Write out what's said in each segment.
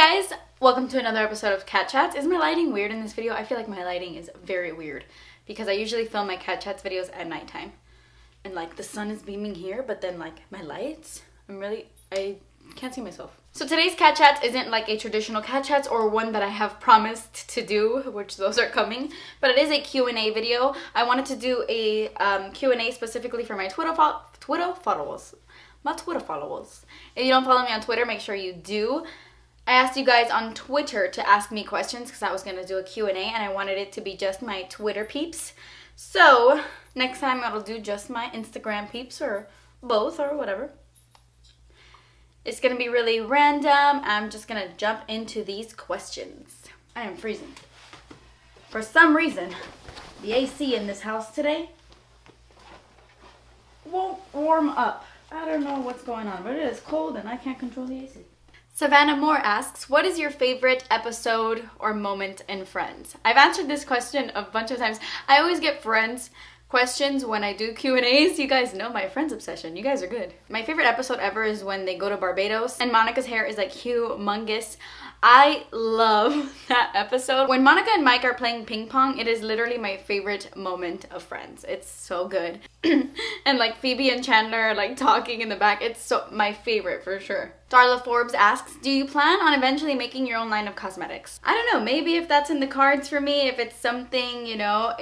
guys, welcome to another episode of Cat Chats. Is my lighting weird in this video? I feel like my lighting is very weird because I usually film my Cat Chats videos at nighttime. And like the sun is beaming here, but then like my lights, I can't see myself. So today's Cat Chats isn't like a traditional Cat Chats or one that I have promised to do, which those are coming, but it is a Q&A video. I wanted to do a Q&A specifically for my Twitter followers. My Twitter followers. If you don't follow me on Twitter, make sure you do. I asked you guys on Twitter to ask me questions because I was going to do a Q&A and I wanted it to be just my Twitter peeps. So next time I'll do just my Instagram peeps or both or whatever. It's going to be really random. I'm just going to jump into these questions. I am freezing. For some reason, the AC in this house today won't warm up. I don't know what's going on, but it is cold and I can't control the AC. Savannah Moore asks, what is your favorite episode or moment in Friends? I've answered this question a bunch of times. I always get Friends questions when I do Q&As. You guys know my Friends obsession. You guys are good. My favorite episode ever is when they go to Barbados and Monica's hair is like humongous. I love that episode. When Monica and Mike are playing ping pong, it is literally my favorite moment of Friends. It's so good. And like Phoebe and Chandler are like talking in the back. It's so my favorite for sure. Darla Forbes asks, do you plan on eventually making your own line of cosmetics? I don't know, maybe if that's in the cards for me, if it's something, you know,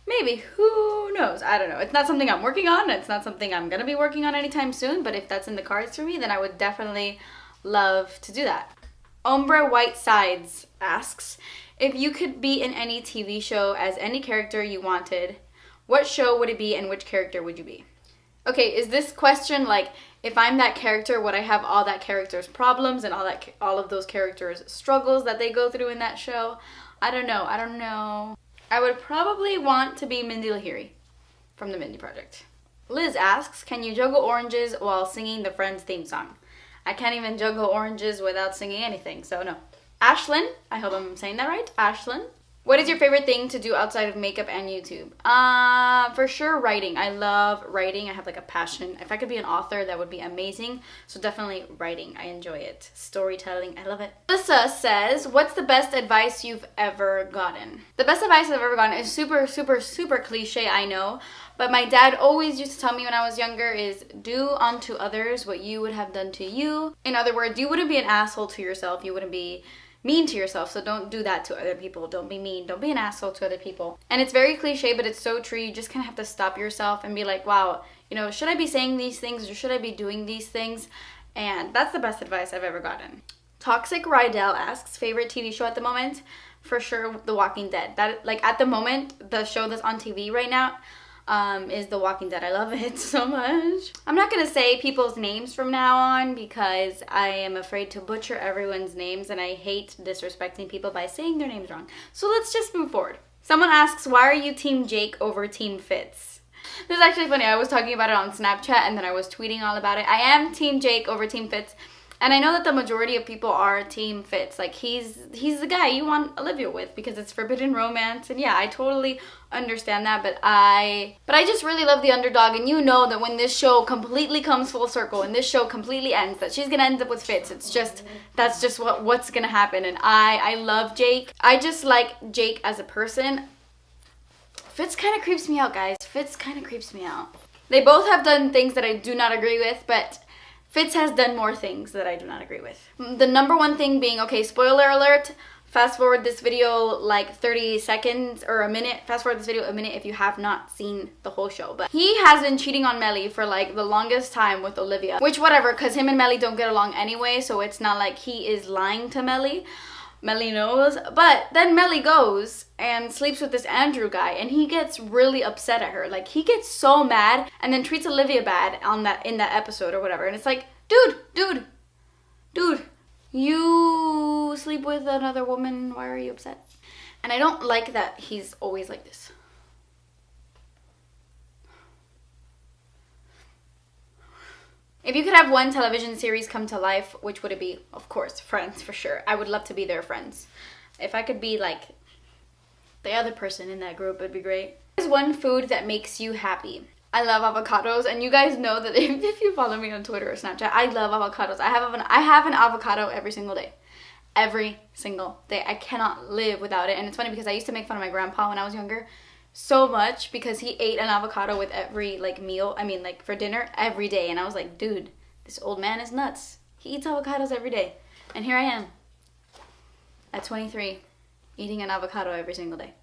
maybe, who knows? I don't know. It's not something I'm working on. It's not something I'm gonna be working on anytime soon, but if that's in the cards for me, then I would definitely love to do that. Umbra White Sides asks, if you could be in any TV show as any character you wanted, what show would it be and which character would you be? Okay, is this question like, if I'm that character, would I have all that character's problems and all of those characters' struggles that they go through in that show? I don't know. I would probably want to be Mindy Lahiri from the Mindy Project. Liz asks, can you juggle oranges while singing the Friends theme song? I can't even juggle oranges without singing anything, so no. Ashlyn, I hope I'm saying that right. Ashlyn, what is your favorite thing to do outside of makeup and YouTube? For sure writing. I love writing. I have like a passion. If I could be an author, that would be amazing. So definitely writing. I enjoy it. Storytelling. I love it. Alyssa says, what's the best advice you've ever gotten? The best advice I've ever gotten is super, super, super cliche, I know. But my dad always used to tell me when I was younger is do unto others what you would have done to you. In other words, you wouldn't be an asshole to yourself. You wouldn't be mean to yourself, so don't do that to other people. Don't be mean. Don't be an asshole to other people. And it's very cliche, but it's so true. You just kind of have to stop yourself and be like, wow, you know, should I be saying these things or should I be doing these things? And that's the best advice I've ever gotten. Toxic Rydell asks, favorite TV show at the moment? For sure, The Walking Dead. That, like, at the moment, the show that's on TV right now is The Walking Dead. I love it so much. I'm not gonna say people's names from now on because I am afraid to butcher everyone's names and I hate disrespecting people by saying their names wrong. So let's just move forward. Someone asks, why are you Team Jake over Team Fitz? This is actually funny. I was talking about it on Snapchat and then I was tweeting all about it. I am Team Jake over Team Fitz. And I know that the majority of people are Team Fitz. Like, he's the guy you want Olivia with because it's forbidden romance. And yeah, I totally understand that. But I just really love the underdog. And you know that when this show completely comes full circle and this show completely ends, that she's going to end up with Fitz. That's just what's going to happen. And I love Jake. I just like Jake as a person. Fitz kind of creeps me out, guys. Fitz kind of creeps me out. They both have done things that I do not agree with, but Fitz has done more things that I do not agree with. The number one thing being, okay, spoiler alert, fast forward this video like 30 seconds or a minute. Fast forward this video a minute if you have not seen the whole show. But he has been cheating on Melly for like the longest time with Olivia. Which whatever, because him and Melly don't get along anyway, so it's not like he is lying to Melly. Melly knows. But then Melly goes and sleeps with this Andrew guy and he gets really upset at her. Like, he gets so mad and then treats Olivia bad in that episode or whatever. And it's like, dude, you sleep with another woman, why are you upset? And I don't like that he's always like this. If you could have one television series come to life, which would it be? Of course, Friends, for sure. I would love to be their friends. If I could be like the other person in that group, it'd be great. What is one food that makes you happy? I love avocados, and you guys know that if you follow me on Twitter or Snapchat, I love avocados. I have an avocado every single day. Every single day. I cannot live without it. And it's funny because I used to make fun of my grandpa when I was younger so much because he ate an avocado with every like meal, I mean like for dinner every day. And I was like, dude, this old man is nuts. He eats avocados every day. And here I am at 23 eating an avocado every single day.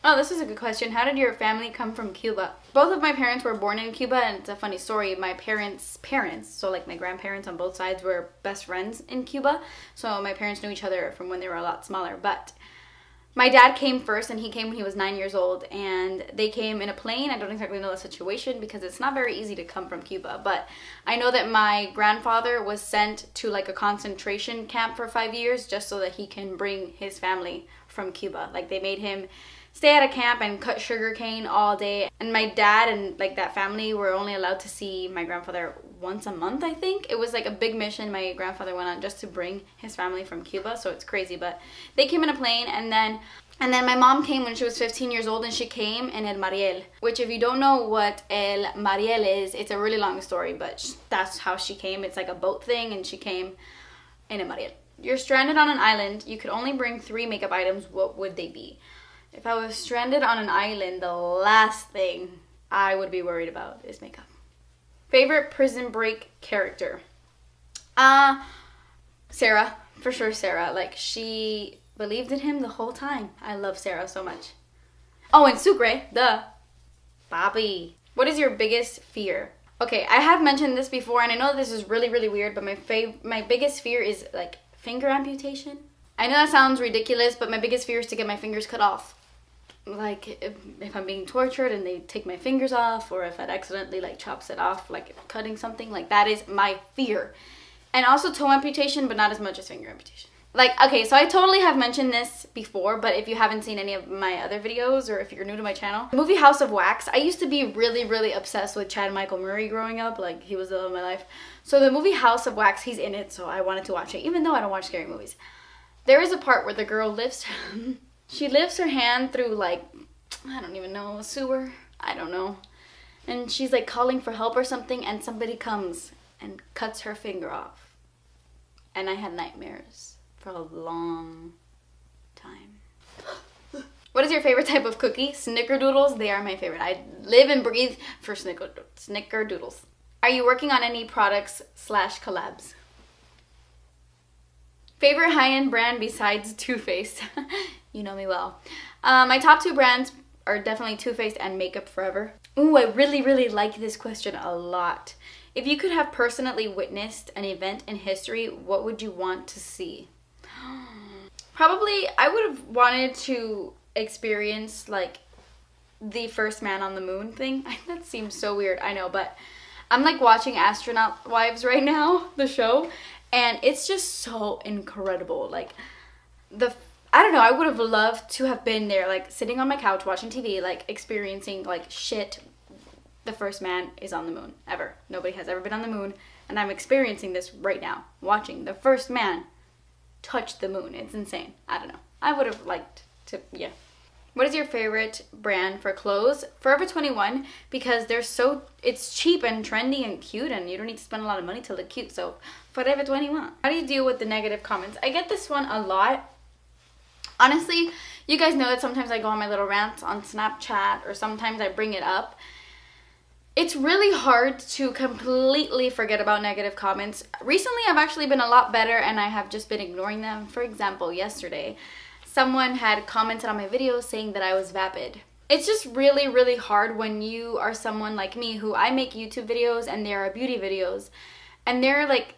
Oh, this is a good question. How did your family come from Cuba? Both of my parents were born in Cuba, and it's a funny story. My parents, so like my grandparents on both sides, were best friends in Cuba. So my parents knew each other from when they were a lot smaller. But my dad came first, and he came when he was 9 years old, and they came in a plane. I don't exactly know the situation because it's not very easy to come from Cuba. But I know that my grandfather was sent to like a concentration camp for 5 years just so that he can bring his family from Cuba. Like they made him stay at a camp and cut sugar cane all day. And my dad and like that family were only allowed to see my grandfather once a month, I think. It was like a big mission my grandfather went on just to bring his family from Cuba, so it's crazy. But they came in a plane, and then my mom came when she was 15 years old, and she came in El Mariel, which if you don't know what El Mariel is, it's a really long story, but that's how she came. It's like a boat thing, and she came in El Mariel. You're stranded on an island. You could only bring 3 makeup items. What would they be? If I was stranded on an island, the last thing I would be worried about is makeup. Favorite Prison Break character? Sarah. For sure Sarah. Like, she believed in him the whole time. I love Sarah so much. Oh, and Sucre. Duh. Bobby. What is your biggest fear? Okay, I have mentioned this before, and I know this is really, really weird, but my biggest fear is, like, finger amputation. I know that sounds ridiculous, but my biggest fear is to get my fingers cut off. Like if I'm being tortured and they take my fingers off, or if it accidentally like chops it off, like cutting something, like that is my fear. And also toe amputation, but not as much as finger amputation. Like, okay, so I totally have mentioned this before, but if you haven't seen any of my other videos, or if you're new to my channel, the movie House of Wax, I used to be really, really obsessed with Chad Michael Murray growing up. Like, he was the love of my life. So the movie House of Wax, he's in it, so I wanted to watch it, even though I don't watch scary movies. There is a part where the girl lifts she lifts her hand through, like, I don't even know, a sewer? I don't know. And she's, like, calling for help or something, and somebody comes and cuts her finger off. And I had nightmares for a long time. What is your favorite type of cookie? Snickerdoodles. They are my favorite. I live and breathe for snickerdoodles. Are you working on any products / collabs? Favorite high-end brand besides Too Faced? You know me well. My top 2 brands are definitely Too Faced and Makeup Forever. Ooh, I really, really like this question a lot. If you could have personally witnessed an event in history, what would you want to see? Probably, I would have wanted to experience, like, the first man on the moon thing. That seems so weird, I know, but I'm, like, watching Astronaut Wives right now, the show, and it's just so incredible. Like, I don't know, I would have loved to have been there, like, sitting on my couch watching TV, like, experiencing, like, shit, the first man is on the moon, ever. Nobody has ever been on the moon, and I'm experiencing this right now, watching the first man touch the moon. It's insane. I don't know. I would have liked to, yeah. What is your favorite brand for clothes? Forever 21, because it's cheap and trendy and cute, and you don't need to spend a lot of money to look cute, so Forever 21. How do you deal with the negative comments? I get this one a lot. Honestly, you guys know that sometimes I go on my little rants on Snapchat, or sometimes I bring it up. It's really hard to completely forget about negative comments. Recently, I've actually been a lot better, and I have just been ignoring them. For example, yesterday, someone had commented on my video saying that I was vapid. It's just really, really hard when you are someone like me, who I make YouTube videos and they are beauty videos, and they're like,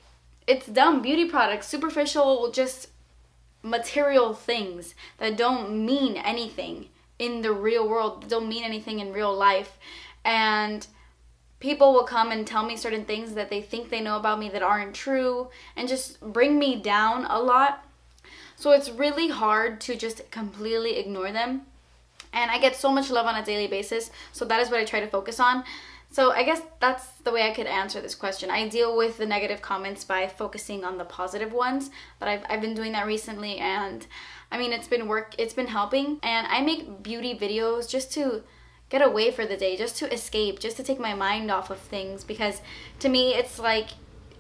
it's dumb beauty products, superficial, just material things that don't mean anything in the real world, don't mean anything in real life. And people will come and tell me certain things that they think they know about me that aren't true, and just bring me down a lot. So it's really hard to just completely ignore them. And I get so much love on a daily basis, so that is what I try to focus on. So I guess that's the way I could answer this question. I deal with the negative comments by focusing on the positive ones, but I've been doing that recently, and I mean, it's been helping. And I make beauty videos just to get away for the day, just to escape, just to take my mind off of things, because to me it's like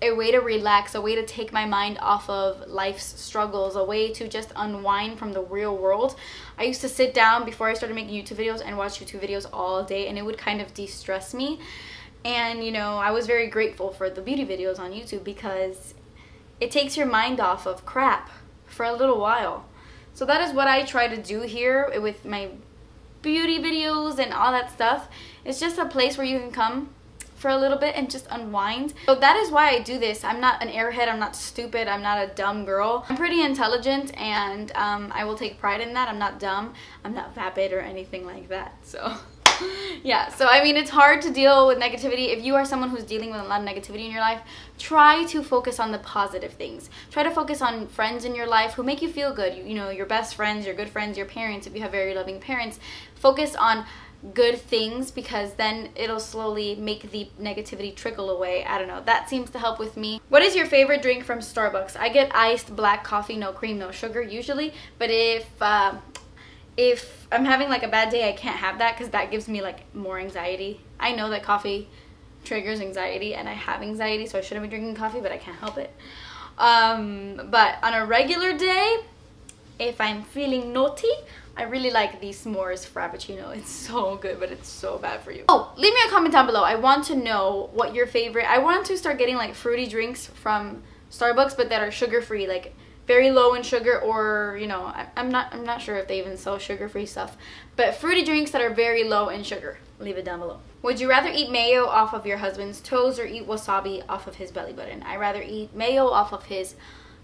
a way to relax, a way to take my mind off of life's struggles, a way to just unwind from the real world. I used to sit down before I started making YouTube videos and watch YouTube videos all day, and it would kind of de-stress me. And you know, I was very grateful for the beauty videos on YouTube because it takes your mind off of crap for a little while. So that is what I try to do here with my beauty videos and all that stuff. It's just a place where you can come for a little bit and just unwind. So that is why I do this. I'm not an airhead, I'm not stupid, I'm not a dumb girl. I'm pretty intelligent, and I will take pride in that. I'm not dumb, I'm not vapid or anything like that. So yeah, so I mean, it's hard to deal with negativity. If you are someone who's dealing with a lot of negativity in your life, try to focus on the positive things. Try to focus on friends in your life who make you feel good. You know, your best friends, your good friends, your parents, if you have very loving parents. Focus on good things, because then it'll slowly make the negativity trickle away. I don't know, that seems to help with me. What is your favorite drink from Starbucks? I get iced black coffee, no cream, no sugar usually, but if I'm having like a bad day, I can't have that because that gives me like more anxiety. I know that coffee triggers anxiety, and I have anxiety, so I shouldn't be drinking coffee, but I can't help it. But on a regular day, if I'm feeling naughty, I really like the s'mores frappuccino. It's so good, but it's so bad for you. Oh, leave me a comment down below. I want to know what your favorite... I want to start getting like fruity drinks from Starbucks, but that are sugar-free, like very low in sugar, or you know, I'm not sure if they even sell sugar-free stuff, but fruity drinks that are very low in sugar. Leave it down below. Would you rather eat mayo off of your husband's toes or eat wasabi off of his belly button? I rather eat mayo off of his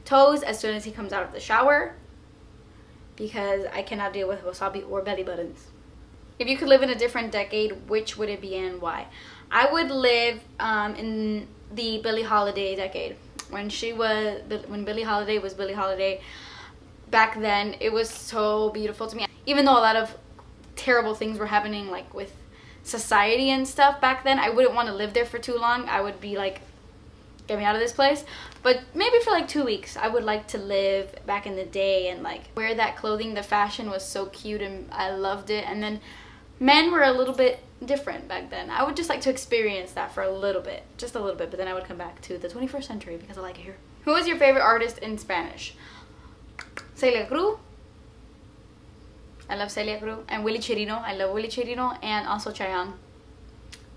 toes as soon as he comes out of the shower, because I cannot deal with wasabi or belly buttons. If you could live in a different decade, which would it be and why? I would live in the Billie Holiday decade. When Billie Holiday was Billie Holiday, back then, it was so beautiful to me. Even though a lot of terrible things were happening, like with society and stuff back then, I wouldn't want to live there for too long. I would be like, get me out of this place. But maybe for like 2 weeks, I would like to live back in the day and like wear that clothing. The fashion was so cute and I loved it. And then men were a little bit different back then. I would just like to experience that for a little bit, just a little bit, but then I would come back to the 21st century because I like it here. Who is your favorite artist in Spanish? Celia Cruz. I love Celia Cruz. And Willy Chirino. I love Willy Chirino. And also Chayanne.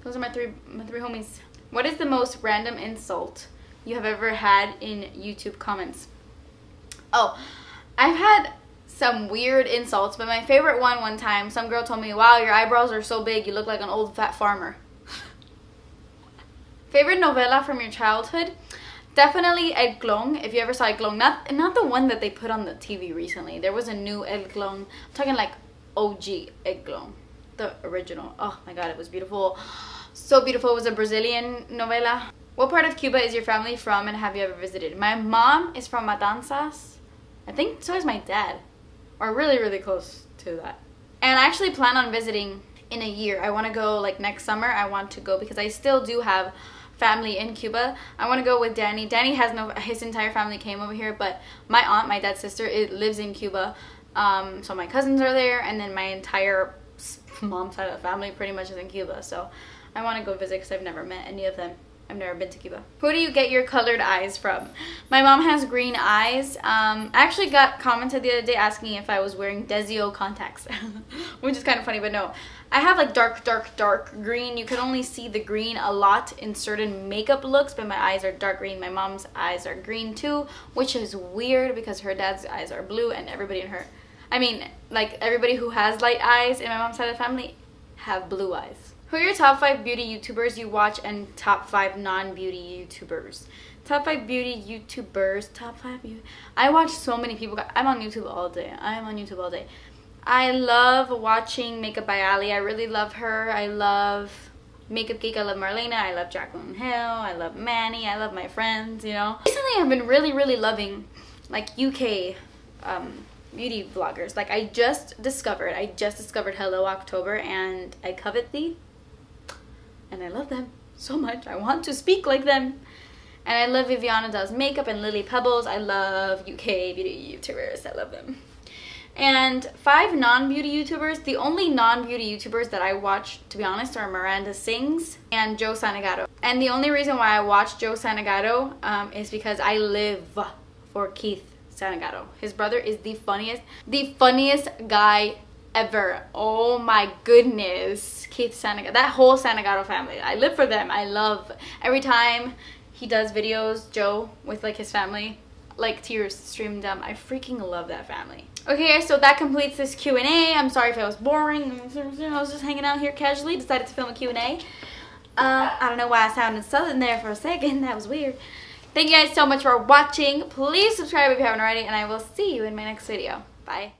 Those are my three homies. What is the most random insult you have ever had in YouTube comments? Oh, I've had some weird insults, but my favorite one time, some girl told me, wow, your eyebrows are so big, you look like an old fat farmer. Favorite novela from your childhood? Definitely El Clon, if you ever saw El Clon. Not the one that they put on the TV recently. There was a new El Clon. I'm talking like OG El Clon, the original. Oh my god, it was beautiful. So beautiful. It was a Brazilian novela. What part of Cuba is your family from and have you ever visited? My mom is from Matanzas. I think so is my dad. Or really close to that. And I actually plan on visiting in a year. I want to go like next summer. I want to go because I still do have family in Cuba. I want to go with Danny. Danny has his entire family came over here, but my aunt, my dad's sister, lives in Cuba. So my cousins are there, and then my entire mom's side of the family pretty much is in Cuba. So I want to go visit because I've never met any of them. I've never been to Cuba. Who do you get your colored eyes from? My mom has green eyes. I actually got commented the other day asking if I was wearing Desio contacts, which is kind of funny, but no. I have like dark green. You can only see the green a lot in certain makeup looks, but my eyes are dark green. My mom's eyes are green too, which is weird because her dad's eyes are blue, and everybody everybody who has light eyes in my mom's side of the family have blue eyes. Who are your top 5 beauty YouTubers you watch and top 5 non-beauty YouTubers? Top 5 beauty YouTubers, top 5 beauty... I watch so many people. I'm on YouTube all day. I love watching Makeup by Ali. I really love her. I love Makeup Geek. I love Marlena. I love Jaclyn Hill. I love Manny. I love my friends, you know. Recently, I've been really loving like UK beauty vloggers. Like I just discovered Hello October, and I covet thee. And I love them so much. I want to speak like them. And I love Viviana Does Makeup and Lily Pebbles. I love UK beauty YouTubers. I love them. And 5 non-beauty YouTubers. The only non-beauty YouTubers that I watch, to be honest, are Miranda Sings and Joe Santagato. And the only reason why I watch Joe Santagato is because I live for Keith Santagato. His brother is the funniest guy ever. Oh my goodness. Keith Santagato. That whole Santagato family. I live for them. I love every time he does videos, Joe, with like his family. Like tears stream down. I freaking love that family. Okay guys, so that completes this Q&A. I'm sorry if I was boring. I was just hanging out here casually. Decided to film a Q&A. I don't know why I sounded southern there for a second. That was weird. Thank you guys so much for watching. Please subscribe if you haven't already, and I will see you in my next video. Bye.